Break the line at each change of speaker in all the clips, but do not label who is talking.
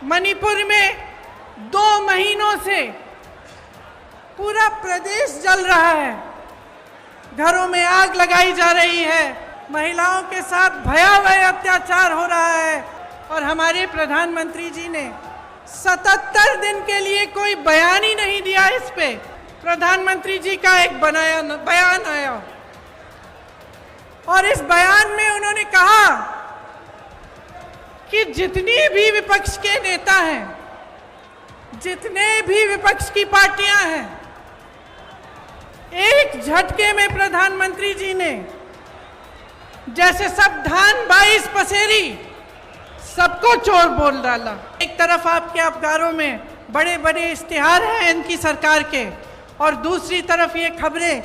मणिपुर में 2 महीनों से पूरा प्रदेश जल रहा है, घरों में आग लगाई जा रही है, महिलाओं के साथ भयावह अत्याचार हो रहा है और हमारे प्रधानमंत्री जी ने 77 दिन के लिए कोई बयान ही नहीं दिया। इस पे प्रधानमंत्री जी का एक बयान आया और इस बयान में उन्होंने कहा कि जितनी भी विपक्ष के नेता हैं, जितने भी विपक्ष की पार्टियां हैं, एक झटके में प्रधानमंत्री जी ने जैसे सब धान 22 पसेरी सबको चोर बोल डाला। एक तरफ आपके अखबारों में बड़े बड़े इश्तिहार हैं इनकी सरकार के और दूसरी तरफ ये खबरें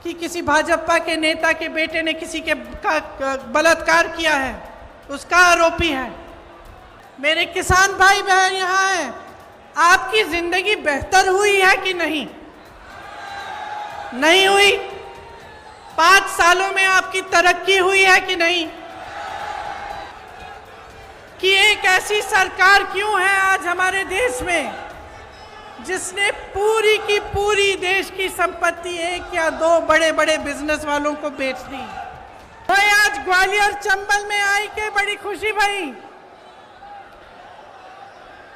कि किसी भाजपा के नेता के बेटे ने किसी के बलात्कार किया है, उसका आरोपी है। मेरे किसान भाई बहन यहाँ हैं, आपकी जिंदगी बेहतर हुई है कि नहीं? नहीं हुई। 5 सालों में आपकी तरक्की हुई है कि नहीं? कि एक ऐसी सरकार क्यों है आज हमारे देश में जिसने पूरी की पूरी देश की संपत्ति 1 या 2 बड़े बड़े बिजनेस वालों को बेच दी। तो आज ग्वालियर चंबल में आई के बड़ी खुशी भई।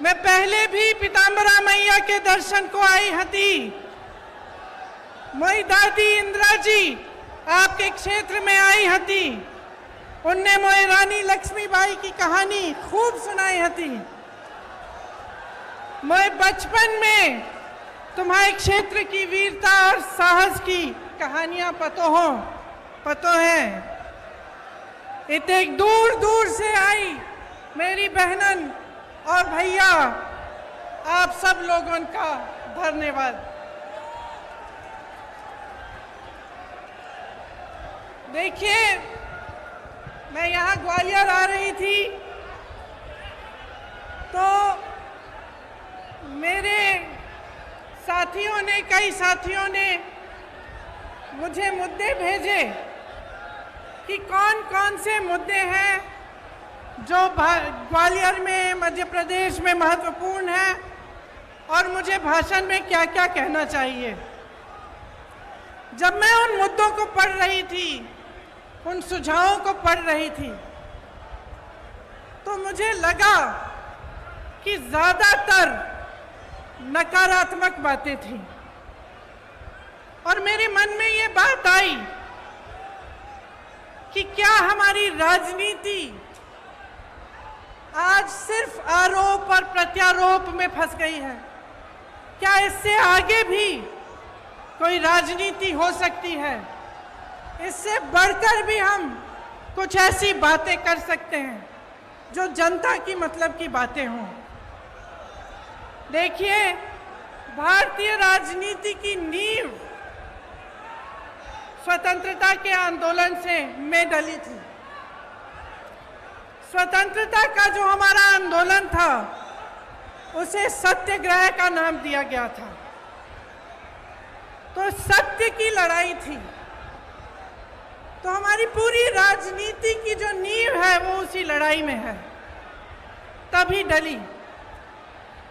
मैं पहले भी पीताम्बरा मैया के दर्शन को आई हती। मोई दादी इंदिरा जी आपके क्षेत्र में आई हती, उनने मोई रानी लक्ष्मीबाई की कहानी खूब सुनाई हती। मैं बचपन में तुम्हारे क्षेत्र की वीरता और साहस की कहानियां पतो है। इतने दूर दूर से आई मेरी बहनन और भैया, आप सब लोगों का धन्यवाद। देखिए, मैं यहाँ ग्वालियर आ रही थी तो मेरे कई साथियों ने मुझे मुद्दे भेजे कि कौन कौन से मुद्दे हैं जो ग्वालियर में, मध्य प्रदेश में महत्वपूर्ण है और मुझे भाषण में क्या क्या कहना चाहिए। जब मैं उन मुद्दों को पढ़ रही थी, उन सुझावों को पढ़ रही थी, तो मुझे लगा कि ज्यादातर नकारात्मक बातें थी और मेरे मन में ये बात आई कि क्या हमारी राजनीति आज सिर्फ आरोप और प्रत्यारोप में फंस गई है? क्या इससे आगे भी कोई राजनीति हो सकती है? इससे बढ़कर भी हम कुछ ऐसी बातें कर सकते हैं जो जनता की मतलब की बातें हों। देखिए, भारतीय राजनीति की नींव स्वतंत्रता के आंदोलन से में डली थी। स्वतंत्रता का जो हमारा आंदोलन था उसे सत्याग्रह का नाम दिया गया था। तो सत्य की लड़ाई थी। तो हमारी पूरी राजनीति की जो नींव है वो उसी लड़ाई में है, तभी डली।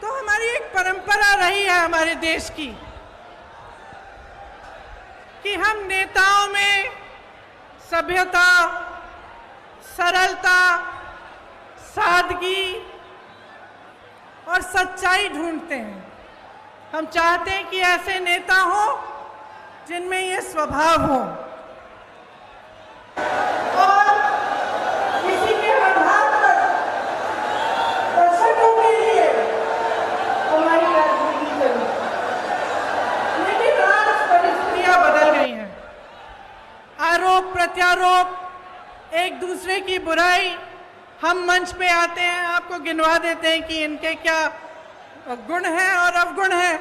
तो हमारी एक परंपरा रही है हमारे देश की कि हम नेताओं में सभ्यता, सरलता, सादगी और सच्चाई ढूंढते हैं। हम चाहते हैं कि ऐसे नेता हो जिनमें ये स्वभाव हो और किसी के आधार पर दर्शकों के लिए हमारी राजनीति चली। लेकिन आज परिस्थितियां बदल गई हैं। आरोप प्रत्यारोप, एक दूसरे की बुराई, हम मंच पे आते हैं, आपको गिनवा देते हैं कि इनके क्या गुण हैं और अवगुण हैं,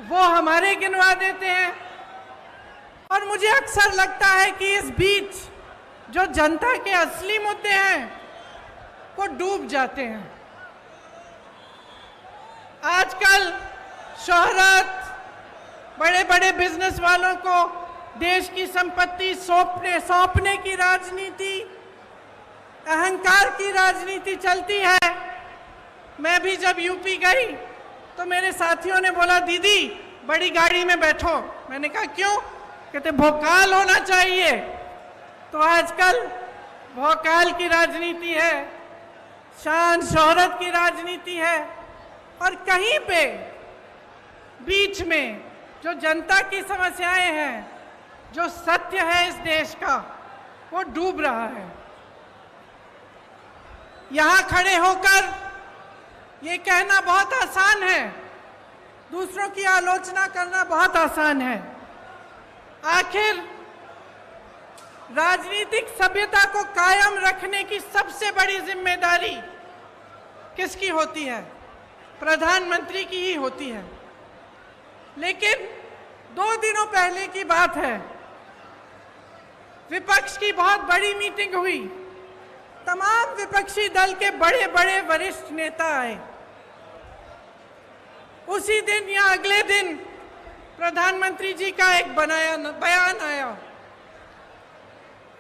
वो हमारे गिनवा देते हैं। और मुझे अक्सर लगता है कि इस बीच जो जनता के असली मुद्दे हैं वो डूब जाते हैं। आजकल शोहरत, बड़े बड़े बिजनेस वालों को देश की संपत्ति सौंपने की राजनीति, अहंकार की राजनीति चलती है। मैं भी जब यूपी गई तो मेरे साथियों ने बोला दीदी बड़ी गाड़ी में बैठो। मैंने कहा क्यों? कहते भोकाल होना चाहिए। तो आजकल भोकाल की राजनीति है, शान शोहरत की राजनीति है, और कहीं पे बीच में जो जनता की समस्याएं हैं, जो सत्य है इस देश का, वो डूब रहा है। यहां खड़े होकर ये कहना बहुत आसान है, दूसरों की आलोचना करना बहुत आसान है। आखिर राजनीतिक सभ्यता को कायम रखने की सबसे बड़ी जिम्मेदारी किसकी होती है? प्रधानमंत्री की ही होती है। लेकिन 2 दिनों पहले की बात है, विपक्ष की बहुत बड़ी मीटिंग हुई। तमाम विपक्षी दल के बड़े बड़े वरिष्ठ नेता आए। उसी दिन या अगले दिन प्रधानमंत्री जी का एक बयान आया,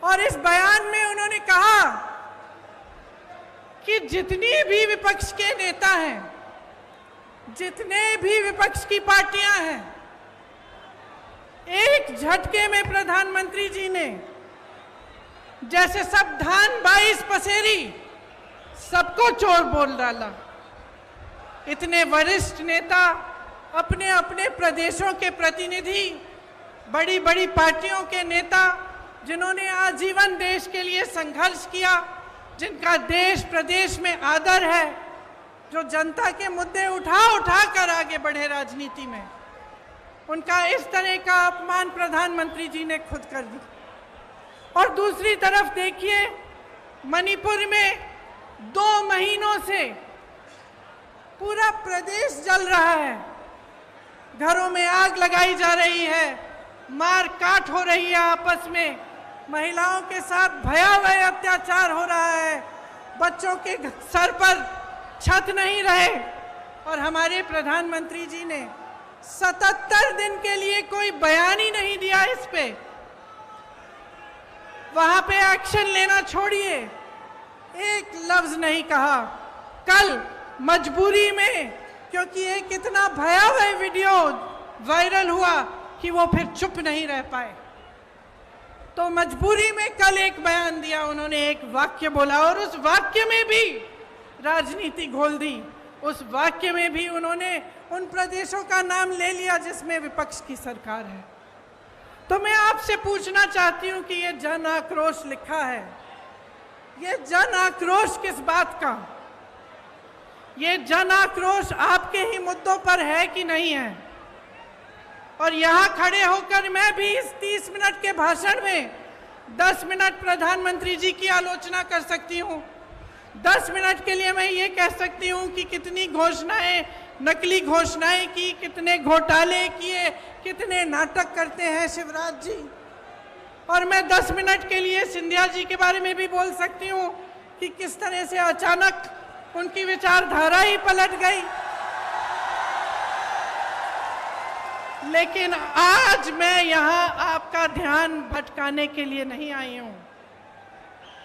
और इस बयान में उन्होंने कहा कि जितनी भी विपक्ष के नेता हैं, जितने भी विपक्ष की पार्टियां हैं, एक झटके में प्रधानमंत्री जी ने जैसे सब धान 22 पसेरी सबको चोर बोल डाला। इतने वरिष्ठ नेता, अपने अपने प्रदेशों के प्रतिनिधि, बड़ी बड़ी पार्टियों के नेता, जिन्होंने आजीवन देश के लिए संघर्ष किया, जिनका देश प्रदेश में आदर है, जो जनता के मुद्दे उठा कर आगे बढ़े राजनीति में, उनका इस तरह का अपमान प्रधानमंत्री जी ने खुद कर दिया। और दूसरी तरफ देखिए, मणिपुर में 2 महीनों से पूरा प्रदेश जल रहा है, घरों में आग लगाई जा रही है, मार काट हो रही है आपस में, महिलाओं के साथ भयावह अत्याचार हो रहा है, बच्चों के सर पर छत नहीं रहे, और हमारे प्रधानमंत्री जी ने 77 दिन के लिए कोई बयान ही नहीं दिया इस पे। वहां पे एक्शन लेना छोड़िए, एक लफ्ज नहीं कहा। कल मजबूरी में, क्योंकि एक इतना भयावह वीडियो वायरल हुआ कि वो फिर चुप नहीं रह पाए, तो मजबूरी में कल एक बयान दिया, उन्होंने एक वाक्य बोला, और उस वाक्य में भी राजनीति घोल दी। उस वाक्य में भी उन्होंने उन प्रदेशों का नाम ले लिया जिसमें विपक्ष की सरकार है। तो मैं आपसे पूछना चाहती हूं कि ये जन आक्रोश लिखा है, ये जन आक्रोश किस बात का? ये जन आक्रोश आपके ही मुद्दों पर है कि नहीं है? और यहां खड़े होकर मैं भी इस 30 मिनट के भाषण में 10 मिनट प्रधानमंत्री जी की आलोचना कर सकती हूं। 10 मिनट के लिए मैं ये कह सकती हूं कि कितनी घोषणाएं, नकली घोषणाएं की, कितने घोटाले किए, कितने नाटक करते हैं शिवराज जी। और मैं 10 मिनट के लिए सिंधिया जी के बारे में भी बोल सकती हूं कि किस तरह से अचानक उनकी विचारधारा ही पलट गई। लेकिन आज मैं यहां आपका ध्यान भटकाने के लिए नहीं आई हूं,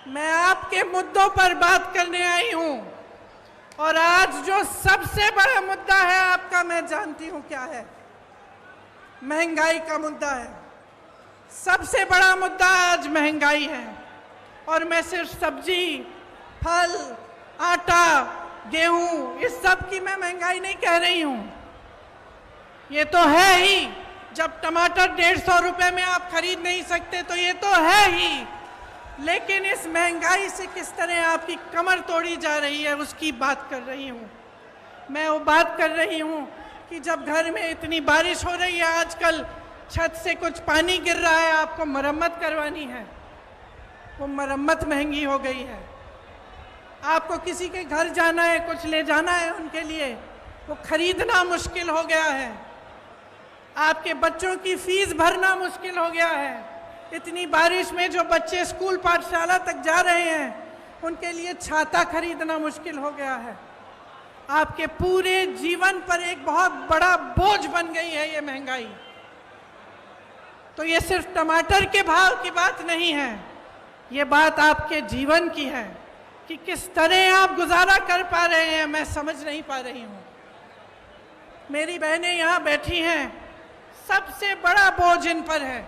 मैं आपके मुद्दों पर बात करने आई हूं। और आज जो सबसे बड़ा मुद्दा है आपका, मैं जानती हूं क्या है, महंगाई का मुद्दा है। सबसे बड़ा मुद्दा आज महंगाई है। और मैं सिर्फ सब्जी, फल, आटा, गेहूं, इस सब की मैं महंगाई नहीं कह रही हूं। ये तो है ही, जब टमाटर 150 रुपए में आप खरीद नहीं सकते तो ये तो है ही। लेकिन इस महंगाई से किस तरह आपकी कमर तोड़ी जा रही है उसकी बात कर रही हूँ। मैं वो बात कर रही हूँ कि जब घर में इतनी बारिश हो रही है, आजकल छत से कुछ पानी गिर रहा है, आपको मरम्मत करवानी है, वो मरम्मत महंगी हो गई है। आपको किसी के घर जाना है, कुछ ले जाना है उनके लिए, वो खरीदना मुश्किल हो गया है। आपके बच्चों की फीस भरना मुश्किल हो गया है। इतनी बारिश में जो बच्चे स्कूल पाठशाला तक जा रहे हैं, उनके लिए छाता खरीदना मुश्किल हो गया है। आपके पूरे जीवन पर एक बहुत बड़ा बोझ बन गई है ये महंगाई। तो ये सिर्फ टमाटर के भाव की बात नहीं है, ये बात आपके जीवन की है। कि किस तरह आप गुजारा कर पा रहे हैं, मैं समझ नहीं पा रही हूँ। मेरी बहनें यहाँ बैठी हैं, सबसे बड़ा बोझ इन पर है।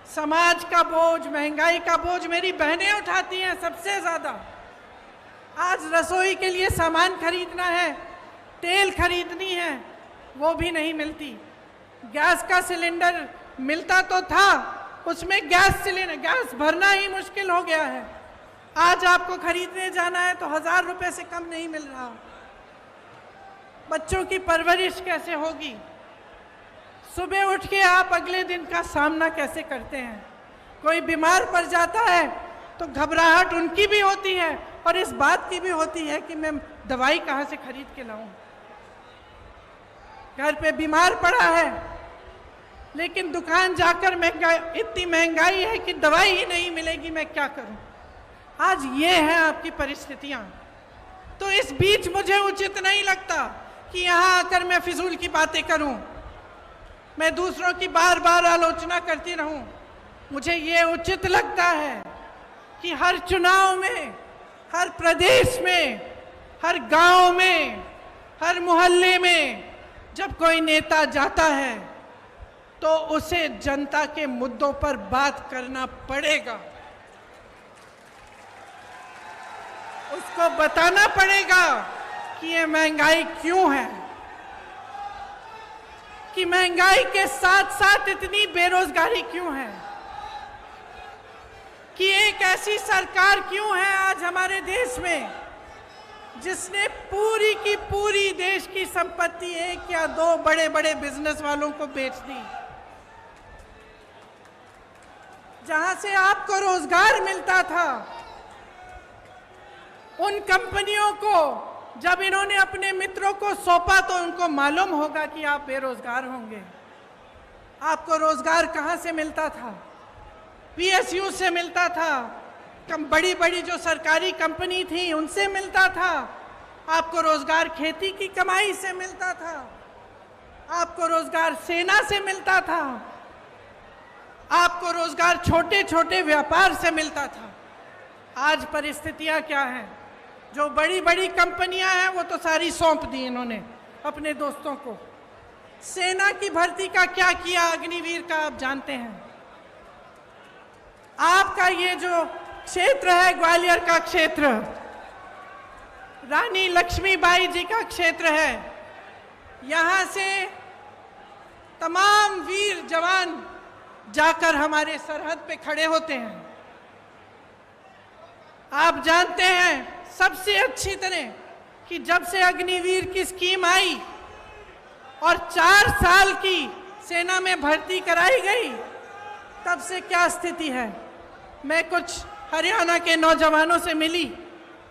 समाज का बोझ, महंगाई का बोझ मेरी बहनें उठाती हैं सबसे ज़्यादा। आज रसोई के लिए सामान खरीदना है, तेल खरीदनी है, वो भी नहीं मिलती। गैस का सिलेंडर मिलता तो था, उसमें गैस भरना ही मुश्किल हो गया है। आज आपको खरीदने जाना है तो 1000 रुपए से कम नहीं मिल रहा। बच्चों की परवरिश कैसे होगी? सुबह उठ के आप अगले दिन का सामना कैसे करते हैं? कोई बीमार पड़ जाता है तो घबराहट उनकी भी होती है और इस बात की भी होती है कि मैं दवाई कहाँ से खरीद के लाऊं। घर पे बीमार पड़ा है लेकिन दुकान जाकर इतनी महंगाई है कि दवाई ही नहीं मिलेगी, मैं क्या करूं? आज ये है आपकी परिस्थितियां। तो इस बीच मुझे उचित नहीं लगता कि यहाँ आकर मैं फिजूल की बातें करूं, मैं दूसरों की बार बार आलोचना करती रहूं। मुझे ये उचित लगता है कि हर चुनाव में, हर प्रदेश में, हर गांव में, हर मोहल्ले में जब कोई नेता जाता है तो उसे जनता के मुद्दों पर बात करना पड़ेगा। उसको बताना पड़ेगा कि ये महंगाई क्यों है, कि महंगाई के साथ साथ इतनी बेरोजगारी क्यों है, कि एक ऐसी सरकार क्यों है आज हमारे देश में जिसने पूरी की पूरी देश की संपत्ति 1 या 2 बड़े बड़े बिजनेस वालों को बेच दी। जहां से आपको रोजगार मिलता था, उन कंपनियों को जब इन्होंने अपने मित्रों को सौंपा तो उनको मालूम होगा कि आप बेरोजगार होंगे। आपको रोजगार कहां से मिलता था? पीएसयू से मिलता था, बड़ी बड़ी जो सरकारी कंपनी थी उनसे मिलता था। आपको रोजगार खेती की कमाई से मिलता था, आपको रोजगार सेना से मिलता था, आपको रोजगार छोटे छोटे व्यापार से मिलता था। आज परिस्थितियां क्या हैं? जो बड़ी बड़ी कंपनियां हैं वो तो सारी सौंप दी इन्होंने अपने दोस्तों को। सेना की भर्ती का क्या किया? अग्निवीर का आप जानते हैं। आपका ये जो क्षेत्र है, ग्वालियर का क्षेत्र, रानी लक्ष्मीबाई जी का क्षेत्र है। यहाँ से तमाम वीर जवान जाकर हमारे सरहद पे खड़े होते हैं। आप जानते हैं सबसे अच्छी तरह कि जब से अग्निवीर की स्कीम आई और 4 साल की सेना में भर्ती कराई गई, तब से क्या स्थिति है। मैं कुछ हरियाणा के नौजवानों से मिली,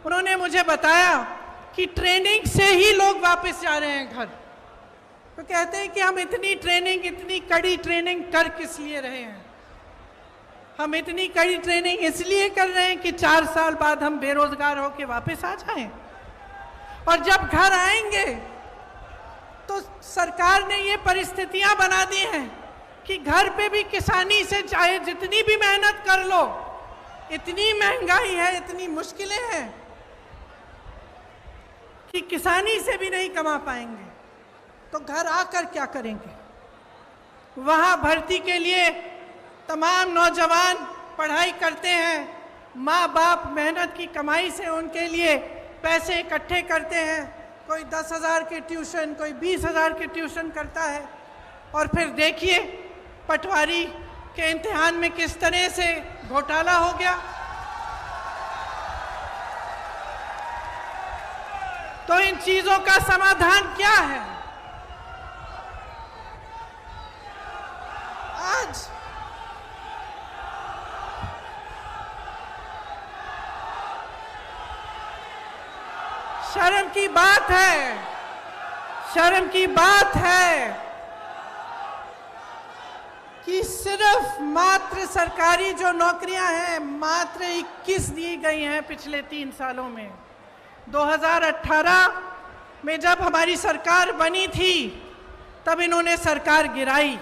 उन्होंने मुझे बताया कि ट्रेनिंग से ही लोग वापस जा रहे हैं घर। तो कहते हैं कि हम इतनी ट्रेनिंग, इतनी कड़ी ट्रेनिंग कर किस लिए रहे हैं? हम इतनी कड़ी ट्रेनिंग इसलिए कर रहे हैं कि 4 साल बाद हम बेरोजगार होकर वापस आ जाएं। और जब घर आएंगे तो सरकार ने ये परिस्थितियां बना दी हैं कि घर पे भी किसानी से चाहे जितनी भी मेहनत कर लो, इतनी महंगाई है, इतनी मुश्किलें हैं कि किसानी से भी नहीं कमा पाएंगे। तो घर आकर क्या करेंगे? वहां भर्ती के लिए तमाम नौजवान पढ़ाई करते हैं, माँ बाप मेहनत की कमाई से उनके लिए पैसे इकट्ठे करते हैं। कोई 10,000 के ट्यूशन, कोई 20,000 के ट्यूशन करता है। और फिर देखिए पटवारी के इम्तिहान में किस तरह से घोटाला हो गया। तो इन चीजों का समाधान क्या है? आज शर्म की बात है, शर्म की बात है कि सिर्फ मात्र सरकारी जो नौकरियां हैं मात्र 21 दी गई हैं पिछले 3 सालों में। 2018 में जब हमारी सरकार बनी थी तब इन्होंने सरकार गिराई।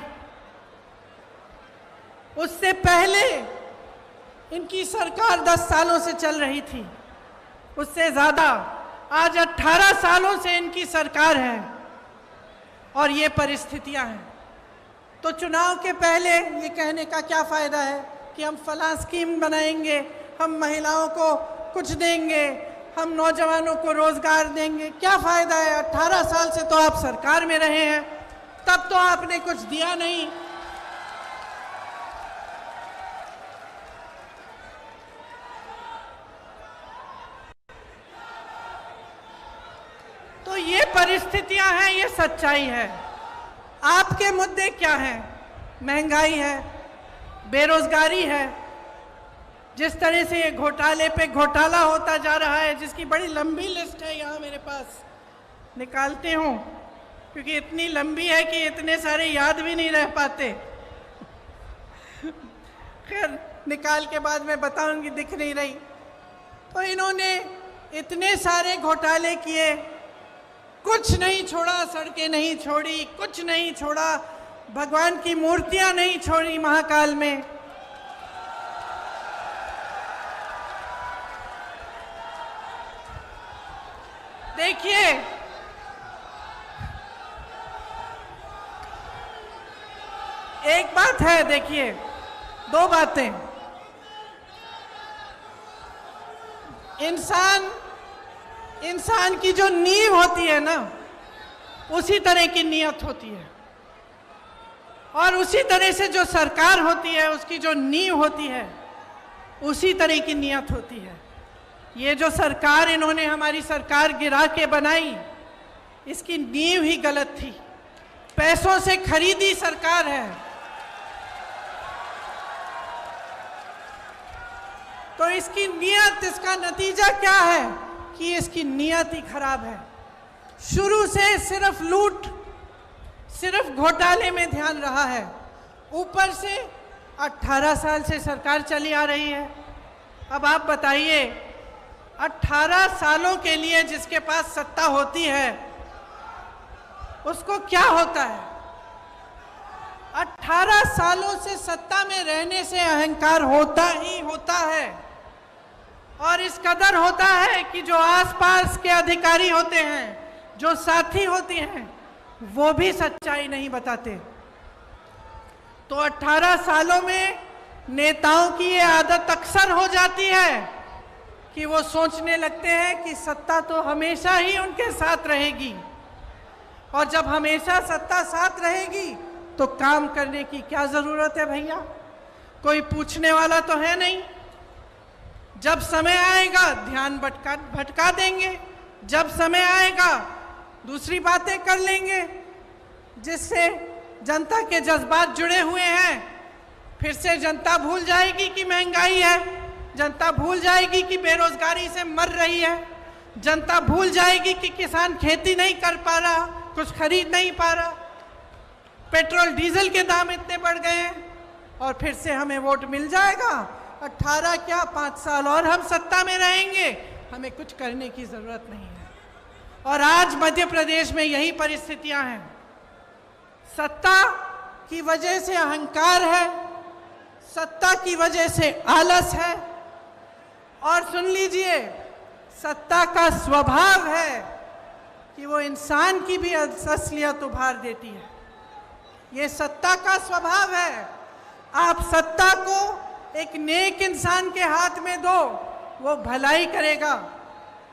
उससे पहले इनकी सरकार 10 सालों से चल रही थी, उससे ज़्यादा आज 18 सालों से इनकी सरकार है और ये परिस्थितियां हैं। तो चुनाव के पहले ये कहने का क्या फ़ायदा है कि हम फलां स्कीम बनाएंगे, हम महिलाओं को कुछ देंगे, हम नौजवानों को रोज़गार देंगे। क्या फ़ायदा है? 18 साल से तो आप सरकार में रहे हैं, तब तो आपने कुछ दिया नहीं। तो ये परिस्थितियां हैं, ये सच्चाई है। आपके मुद्दे क्या हैं? महंगाई है, बेरोजगारी है। जिस तरह से ये घोटाले पे घोटाला होता जा रहा है, जिसकी बड़ी लंबी लिस्ट है, यहाँ मेरे पास निकालते हूँ, क्योंकि इतनी लंबी है कि इतने सारे याद भी नहीं रह पाते। खैर, निकाल के बाद मैं बताऊंगी, दिख नहीं रही। तो इन्होंने इतने सारे घोटाले किए, कुछ नहीं छोड़ा, सड़कें नहीं छोड़ी, कुछ नहीं छोड़ा, भगवान की मूर्तियां नहीं छोड़ी महाकाल में। देखिए, एक बात है, देखिए, दो बातें। इंसान की जो नींव होती है ना, उसी तरह की नियत होती है, और उसी तरह से जो सरकार होती है, उसकी जो नींव होती है, उसी तरह की नियत होती है। ये जो सरकार इन्होंने हमारी सरकार गिरा के बनाई, इसकी नींव ही गलत थी। पैसों से खरीदी सरकार है। तो इसकी नियत, इसका नतीजा क्या है कि इसकी नियत ही खराब है। शुरू से सिर्फ लूट, सिर्फ घोटाले में ध्यान रहा है। ऊपर से 18 साल से सरकार चली आ रही है। अब आप बताइए, 18 सालों के लिए जिसके पास सत्ता होती है, उसको क्या होता है? 18 सालों से सत्ता में रहने से अहंकार होता ही होता है, और इस कदर होता है कि जो आसपास के अधिकारी होते हैं, जो साथी होते हैं, वो भी सच्चाई नहीं बताते। तो 18 सालों में नेताओं की ये आदत अक्सर हो जाती है कि वो सोचने लगते हैं कि सत्ता तो हमेशा ही उनके साथ रहेगी, और जब हमेशा सत्ता साथ रहेगी तो काम करने की क्या जरूरत है भैया? कोई पूछने वाला तो है नहीं। जब समय आएगा ध्यान भटका देंगे, जब समय आएगा दूसरी बातें कर लेंगे, जिससे जनता के जज्बात जुड़े हुए हैं। फिर से जनता भूल जाएगी कि महंगाई है, जनता भूल जाएगी कि बेरोजगारी से मर रही है, जनता भूल जाएगी कि किसान खेती नहीं कर पा रहा, कुछ खरीद नहीं पा रहा, पेट्रोल डीजल के दाम इतने बढ़ गए हैं, और फिर से हमें वोट मिल जाएगा। 18 क्या 5 साल और हम सत्ता में रहेंगे, हमें कुछ करने की जरूरत नहीं है। और आज मध्य प्रदेश में यही परिस्थितियां हैं। सत्ता की वजह से अहंकार है, सत्ता की वजह से आलस है, और सुन लीजिए, सत्ता का स्वभाव है कि वो इंसान की भी असलियत उभार देती है। ये सत्ता का स्वभाव है। आप सत्ता को एक नेक इंसान के हाथ में दो, वो भलाई करेगा,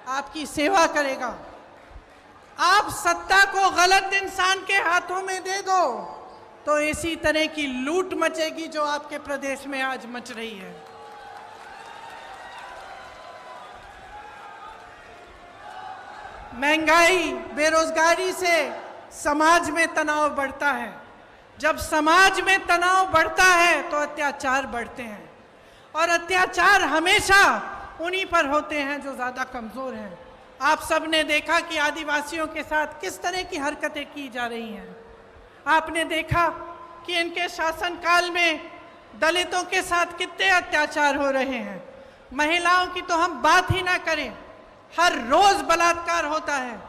आपकी सेवा करेगा। आप सत्ता को गलत इंसान के हाथों में दे दो तो इसी तरह की लूट मचेगी जो आपके प्रदेश में आज मच रही है। महंगाई, बेरोजगारी से समाज में तनाव बढ़ता है। जब समाज में तनाव बढ़ता है तो अत्याचार बढ़ते हैं, और अत्याचार हमेशा उन्हीं पर होते हैं जो ज़्यादा कमज़ोर हैं। आप सब ने देखा कि आदिवासियों के साथ किस तरह की हरकतें की जा रही हैं। आपने देखा कि इनके शासनकाल में दलितों के साथ कितने अत्याचार हो रहे हैं। महिलाओं की तो हम बात ही ना करें, हर रोज़ बलात्कार होता है।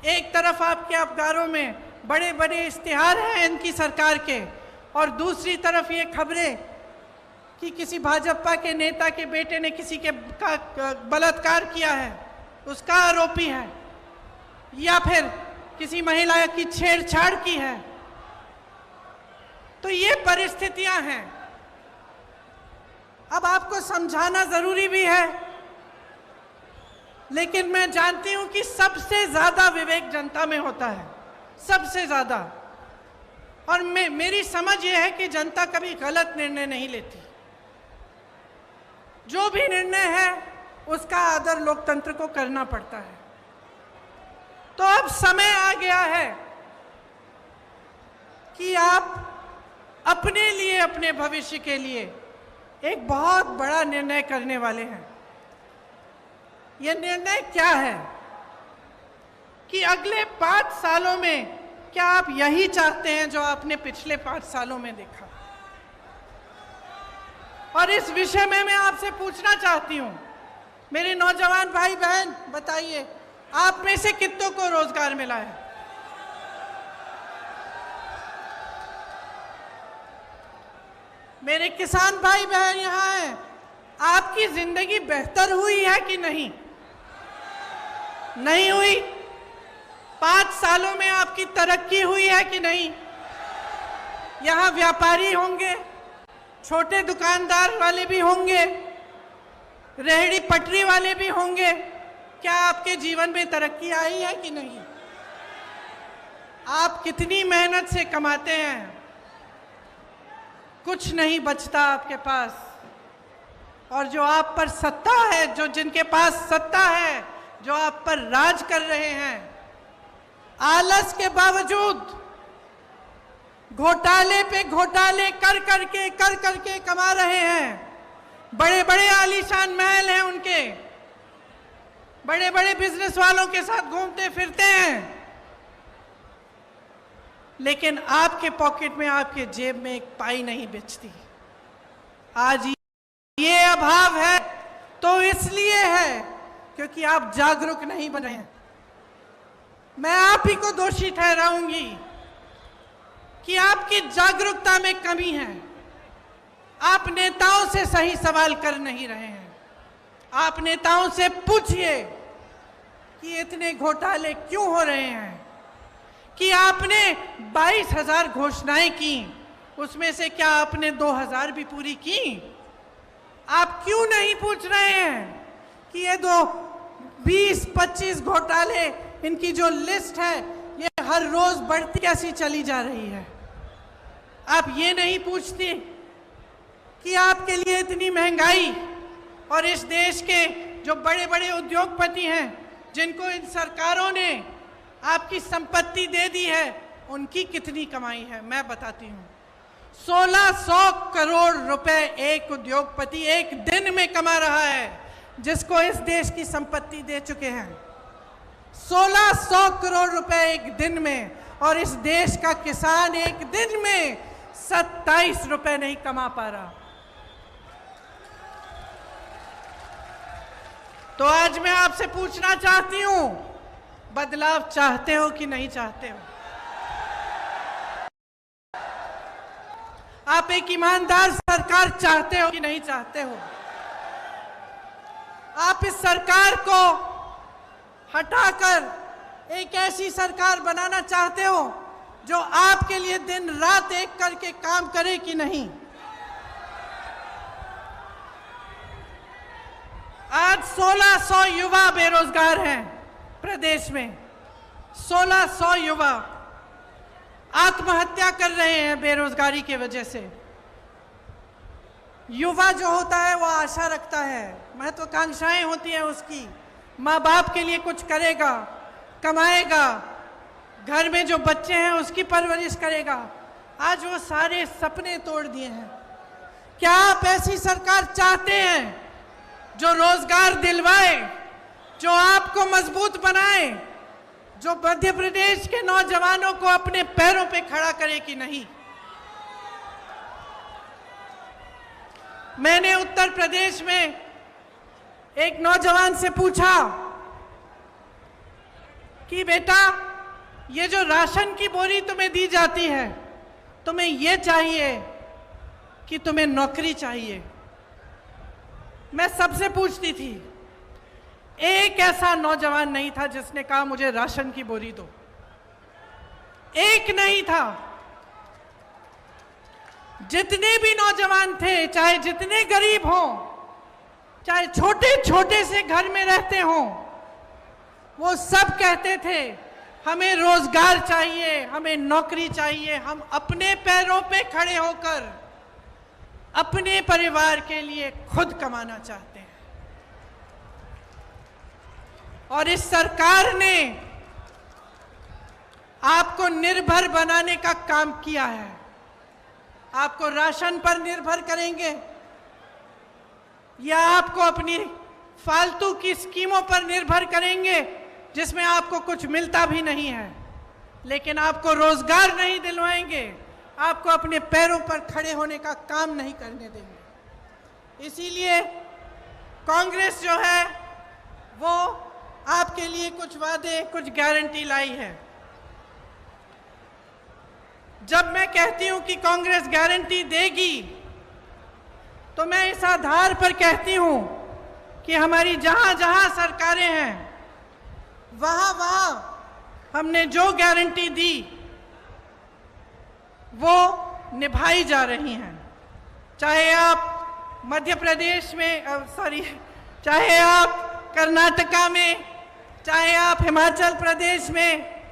एक तरफ आपके अखबारों में बड़े बड़े इश्तिहार हैं इनकी सरकार के, और दूसरी तरफ ये खबरें कि किसी भाजपा के नेता के बेटे ने किसी के बलात्कार किया है, उसका आरोपी है, या फिर किसी महिला की छेड़छाड़ की है, तो ये परिस्थितियां हैं। अब आपको समझाना जरूरी भी है, लेकिन मैं जानती हूं कि सबसे ज्यादा विवेक जनता में होता है, सबसे ज्यादा। और मेरी समझ यह है कि जनता कभी गलत निर्णय नहीं लेती। जो भी निर्णय है उसका आदर लोकतंत्र को करना पड़ता है। तो अब समय आ गया है कि आप अपने लिए, अपने भविष्य के लिए एक बहुत बड़ा निर्णय करने वाले हैं। यह निर्णय क्या है कि अगले 5 सालों में क्या आप यही चाहते हैं जो आपने पिछले 5 सालों में देखा? और इस विषय में मैं आपसे पूछना चाहती हूं, मेरे नौजवान भाई बहन, बताइए आप में से कितनों को रोजगार मिला है? मेरे किसान भाई बहन यहां हैं, आपकी जिंदगी बेहतर हुई है कि नहीं? नहीं हुई? 5 सालों में आपकी तरक्की हुई है कि नहीं? यहां व्यापारी होंगे, छोटे दुकानदार वाले भी होंगे, रेहड़ी पटरी वाले भी होंगे। क्या आपके जीवन में तरक्की आई है कि नहीं? आप कितनी मेहनत से कमाते हैं, कुछ नहीं बचता आपके पास। और जो आप पर सत्ता है, जो जिनके पास सत्ता है, जो आप पर राज कर रहे हैं, आलस के बावजूद घोटाले पे घोटाले कर करके कमा रहे हैं। बड़े बड़े आलीशान महल हैं उनके, बड़े बड़े बिजनेस वालों के साथ घूमते फिरते हैं, लेकिन आपके पॉकेट में, आपके जेब में एक पाई नहीं बचती। आज ये अभाव है तो इसलिए है क्योंकि आप जागरूक नहीं बने हैं। मैं आप ही को दोषी ठहराऊंगी कि आपकी जागरूकता में कमी है। आप नेताओं से सही सवाल कर नहीं रहे हैं। आप नेताओं से पूछिए कि इतने घोटाले क्यों हो रहे हैं, कि आपने 22,000 घोषणाएं की, उसमें से क्या आपने 2,000 भी पूरी की? आप क्यों नहीं पूछ रहे हैं कि ये 20-25 घोटाले, इनकी जो लिस्ट है ये हर रोज बढ़ती कैसी चली जा रही है? आप ये नहीं पूछते कि आपके लिए इतनी महंगाई और इस देश के जो बड़े बड़े उद्योगपति हैं, जिनको इन सरकारों ने आपकी संपत्ति दे दी है, उनकी कितनी कमाई है? मैं बताती हूँ, 1600 करोड़ रुपए एक उद्योगपति एक दिन में कमा रहा है, जिसको इस देश की संपत्ति दे चुके हैं। 1600 करोड़ रुपए एक दिन में, और इस देश का किसान एक दिन में 27 रुपए नहीं कमा पा रहा। तो आज मैं आपसे पूछना चाहती हूं, बदलाव चाहते हो कि नहीं चाहते हो? आप एक ईमानदार सरकार चाहते हो कि नहीं चाहते हो? आप इस सरकार को हटाकर एक ऐसी सरकार बनाना चाहते हो जो आपके लिए दिन रात एक करके काम करे कि नहीं? आज 1600 युवा बेरोजगार हैं प्रदेश में। 1600 युवा आत्महत्या कर रहे हैं बेरोजगारी की वजह से। युवा जो होता है वो आशा रखता है, महत्वाकांक्षाएं होती हैं उसकी, माँ बाप के लिए कुछ करेगा, कमाएगा, घर में जो बच्चे हैं उसकी परवरिश करेगा। आज वो सारे सपने तोड़ दिए हैं। क्या आप ऐसी सरकार चाहते हैं जो रोजगार दिलवाए, जो आपको मजबूत बनाए, जो मध्य प्रदेश के नौजवानों को अपने पैरों पे खड़ा करे कि नहीं? मैंने उत्तर प्रदेश में एक नौजवान से पूछा कि बेटा, ये जो राशन की बोरी तुम्हें दी जाती है, तुम्हें ये चाहिए कि तुम्हें नौकरी चाहिए। मैं सबसे पूछती थी, एक ऐसा नौजवान नहीं था जिसने कहा मुझे राशन की बोरी दो। एक नहीं था। जितने भी नौजवान थे, चाहे जितने गरीब हों, चाहे छोटे छोटे से घर में रहते हों, वो सब कहते थे हमें रोजगार चाहिए, हमें नौकरी चाहिए, हम अपने पैरों पे खड़े होकर अपने परिवार के लिए खुद कमाना चाहते हैं। और इस सरकार ने आपको निर्भर बनाने का काम किया है। आपको राशन पर निर्भर करेंगे या आपको अपनी फालतू की स्कीमों पर निर्भर करेंगे जिसमें आपको कुछ मिलता भी नहीं है, लेकिन आपको रोजगार नहीं दिलवाएंगे, आपको अपने पैरों पर खड़े होने का काम नहीं करने देंगे। इसीलिए कांग्रेस जो है वो आपके लिए कुछ वादे, कुछ गारंटी लाई है। जब मैं कहती हूं कि कांग्रेस गारंटी देगी, तो मैं इस आधार पर कहती हूं कि हमारी जहां जहां सरकारें हैं, वहां वहां हमने जो गारंटी दी वो निभाई जा रही हैं। चाहे आप मध्य प्रदेश में चाहे आप कर्नाटका में, चाहे आप हिमाचल प्रदेश में,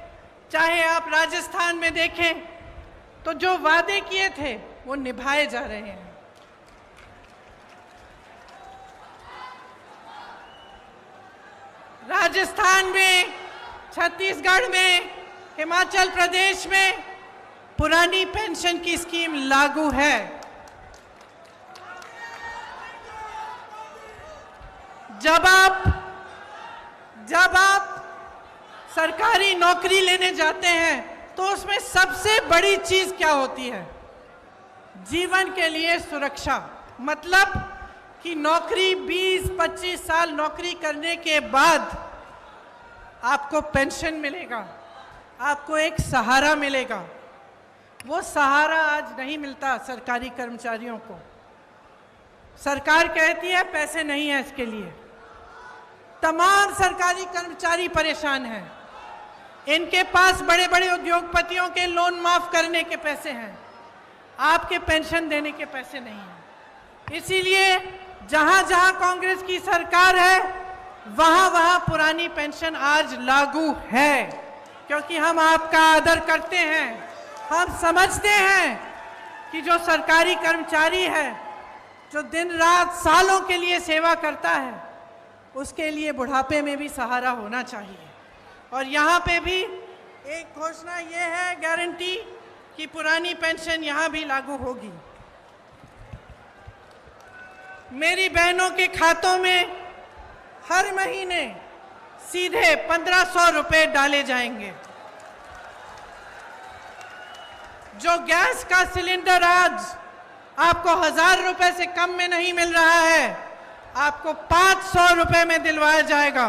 चाहे आप राजस्थान में देखें, तो जो वादे किए थे वो निभाए जा रहे हैं। राजस्थान में, छत्तीसगढ़ में, हिमाचल प्रदेश में पुरानी पेंशन की स्कीम लागू है। जब आप सरकारी नौकरी लेने जाते हैं तो उसमें सबसे बड़ी चीज क्या होती है? जीवन के लिए सुरक्षा। मतलब कि नौकरी 20-25 साल नौकरी करने के बाद आपको पेंशन मिलेगा, आपको एक सहारा मिलेगा। वो सहारा आज नहीं मिलता सरकारी कर्मचारियों को। सरकार कहती है पैसे नहीं है इसके लिए। तमाम सरकारी कर्मचारी परेशान हैं। इनके पास बड़े बड़े उद्योगपतियों के लोन माफ करने के पैसे हैं, आपके पेंशन देने के पैसे नहीं हैं। इसीलिए जहां जहां कांग्रेस की सरकार है, वहां वहां पुरानी पेंशन आज लागू है, क्योंकि हम आपका आदर करते हैं। हम समझते हैं कि जो सरकारी कर्मचारी है, जो दिन रात सालों के लिए सेवा करता है, उसके लिए बुढ़ापे में भी सहारा होना चाहिए। और यहाँ पे भी एक घोषणा ये है, गारंटी, कि पुरानी पेंशन यहाँ भी लागू होगी। मेरी बहनों के खातों में हर महीने सीधे 1500 रुपए डाले जाएंगे। जो गैस का सिलेंडर आज आपको 1000 रुपए से कम में नहीं मिल रहा है, आपको 500 रुपए में दिलवाया जाएगा।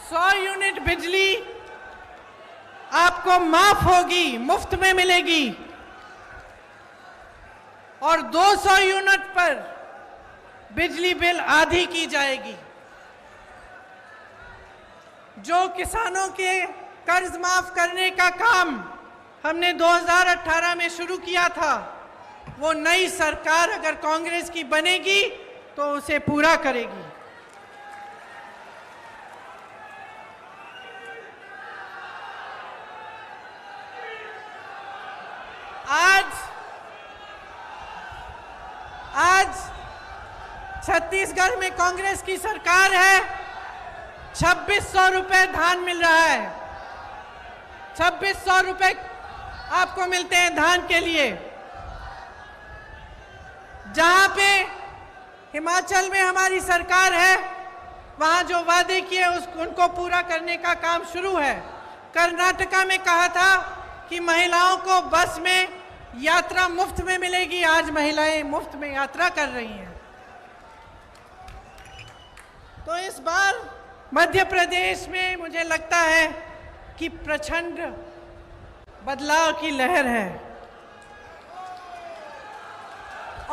100 यूनिट बिजली आपको माफ होगी, मुफ्त में मिलेगी। और 200 यूनिट पर बिजली बिल आधी की जाएगी। जो किसानों के कर्ज माफ करने का काम हमने 2018 में शुरू किया था, वो नई सरकार अगर कांग्रेस की बनेगी तो उसे पूरा करेगी। आज छत्तीसगढ़ में कांग्रेस की सरकार है, 2600 रुपए धान मिल रहा है। 2600 रुपए आपको मिलते हैं धान के लिए। जहां पे हिमाचल में हमारी सरकार है, वहां जो वादे किए उनको पूरा करने का काम शुरू है। कर्नाटका में कहा था कि महिलाओं को बस में यात्रा मुफ्त में मिलेगी, आज महिलाएं मुफ्त में यात्रा कर रही हैं। तो इस बार मध्य प्रदेश में मुझे लगता है कि प्रचंड बदलाव की लहर है।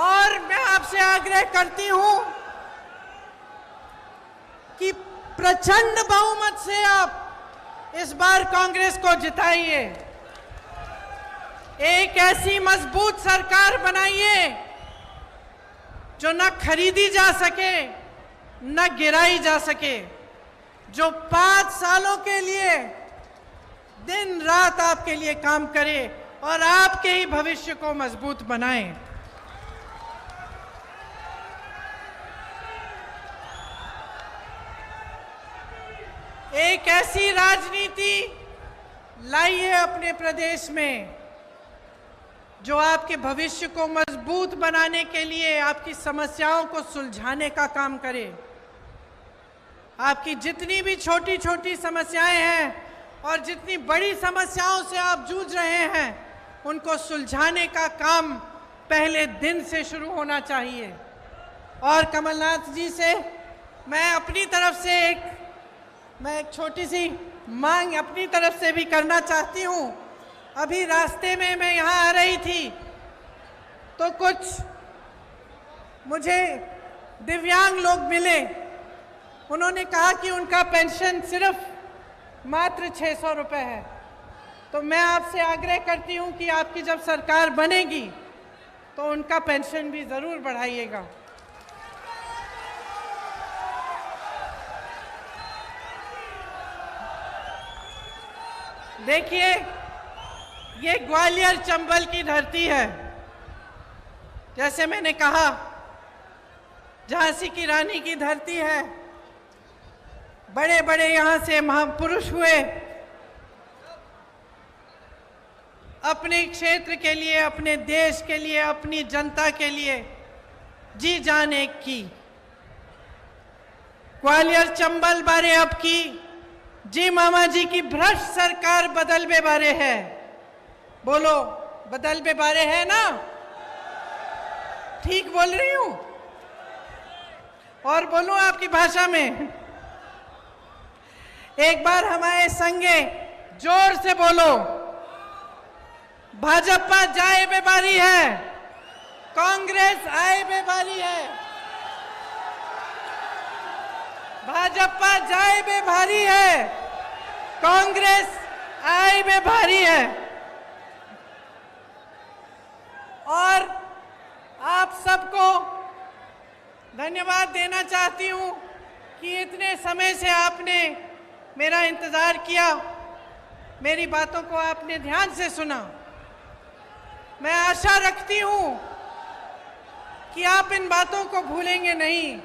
और मैं आपसे आग्रह करती हूं कि प्रचंड बहुमत से आप इस बार कांग्रेस को जिताइए। एक ऐसी मजबूत सरकार बनाइए जो न खरीदी जा सके न गिराई जा सके, जो 5 सालों के लिए दिन रात आपके लिए काम करे और आपके ही भविष्य को मजबूत बनाए। एक ऐसी राजनीति लाइए अपने प्रदेश में जो आपके भविष्य को मजबूत बनाने के लिए आपकी समस्याओं को सुलझाने का काम करे। आपकी जितनी भी छोटी छोटी समस्याएं हैं और जितनी बड़ी समस्याओं से आप जूझ रहे हैं, उनको सुलझाने का काम पहले दिन से शुरू होना चाहिए। और कमलनाथ जी से मैं अपनी तरफ से एक छोटी सी मांग अपनी तरफ से भी करना चाहती हूँ। अभी रास्ते में मैं यहाँ आ रही थी तो कुछ मुझे दिव्यांग लोग मिले। उन्होंने कहा कि उनका पेंशन सिर्फ मात्र 600 रुपये है। तो मैं आपसे आग्रह करती हूँ कि आपकी जब सरकार बनेगी तो उनका पेंशन भी ज़रूर बढ़ाइएगा। देखिए, ये ग्वालियर चंबल की धरती है। जैसे मैंने कहा, झांसी की रानी की धरती है। बड़े बड़े यहाँ से महापुरुष हुए, अपने क्षेत्र के लिए, अपने देश के लिए, अपनी जनता के लिए जी जान एक की। ग्वालियर चंबल बारे अब की जी मामा जी की भ्रष्ट सरकार बदलबे बारे है। बोलो, बदलबे बारे है ना? ठीक बोल रही हूं? और बोलूं आपकी भाषा में? एक बार हमारे संगे जोर से बोलो, भाजपा जाए बे बारी है, कांग्रेस आए बे बारी है। भाजपा जाए बे भारी है, कांग्रेस आए बे भारी है। और आप सबको धन्यवाद देना चाहती हूं कि इतने समय से आपने मेरा इंतजार किया, मेरी बातों को आपने ध्यान से सुना। मैं आशा रखती हूं कि आप इन बातों को भूलेंगे नहीं,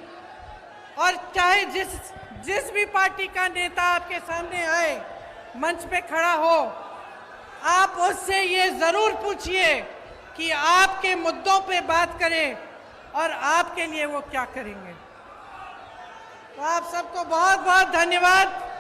और चाहे जिस भी पार्टी का नेता आपके सामने आए, मंच पे खड़ा हो, आप उससे ये जरूर पूछिए कि आपके मुद्दों पे बात करें और आपके लिए वो क्या करेंगे। तो आप सबको बहुत बहुत धन्यवाद।